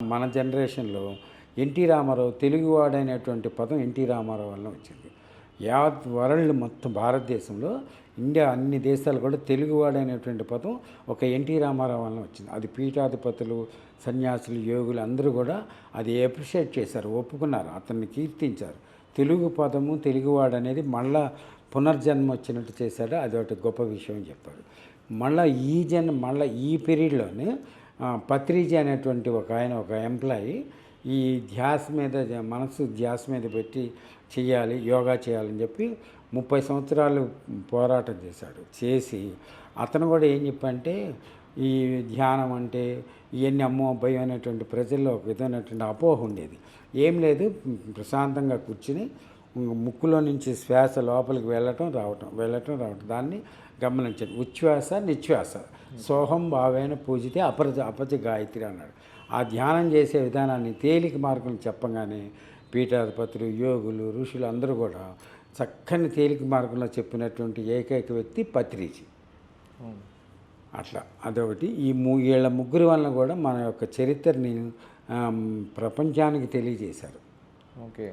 మన జనరేషన్లో ఎన్టీ రామారావు తెలుగువాడైనటువంటి పదం ఎన్టీ రామారావు వల్ల వచ్చింది. యావత్ వరల్డ్ మొత్తం భారతదేశంలో ఇండియా అన్ని దేశాలు కూడా తెలుగువాడైనటువంటి పదం ఒక ఎన్టీ రామారావు వల్ల వచ్చింది. అది పీఠాధిపతులు, సన్యాసులు, యోగులు అందరూ కూడా అది అప్రిషియేట్ చేశారు, ఒప్పుకున్నారు, అతన్ని కీర్తించారు. తెలుగు పదము తెలుగువాడు అనేది మళ్ళా పునర్జన్మ వచ్చినట్టు చేశాడు. అది ఒకటి గొప్ప విషయం అని చెప్పారు. మళ్ళీ ఈ పీరియడ్లోనే పత్రిజీ అనేటువంటి ఒక ఎంప్లాయీ ఈ ధ్యాస మీద మనసు ధ్యాస మీద పెట్టి చేయాలి, యోగా చేయాలని చెప్పి 30 సంవత్సరాలు పోరాటం చేసి అతను కూడా ఏం చెప్పంటే ఈ ధ్యానం అంటే ఇవన్నీ అమ్మో భయం అనేటువంటి ప్రజల్లో ఒక విధమైనటువంటి అపోహ ఉండేది. ఏం లేదు, ప్రశాంతంగా కూర్చుని ముక్కులో నుంచి శ్వాస లోపలికి వెళ్ళటం రావటం దాన్ని గమనించండి. ఉచ్ఛ్వాస నిశ్వాస సోహం భావేన పూజితే అపజ గాయత్రి అన్నాడు. ఆ ధ్యానం చేసే విధానాన్ని తేలిక మార్గం చెప్పగానే పీఠాధిపతులు, యోగులు, ఋషులు అందరూ కూడా చక్కని తేలిక మార్గంలో చెప్పినటువంటి ఏకైక వ్యక్తి పత్రిజీ. అట్లా అదొకటి. వీళ్ళ ముగ్గురు వలన కూడా మన యొక్క చరిత్రని ప్రపంచానికి తెలియజేశారు. ఓకే.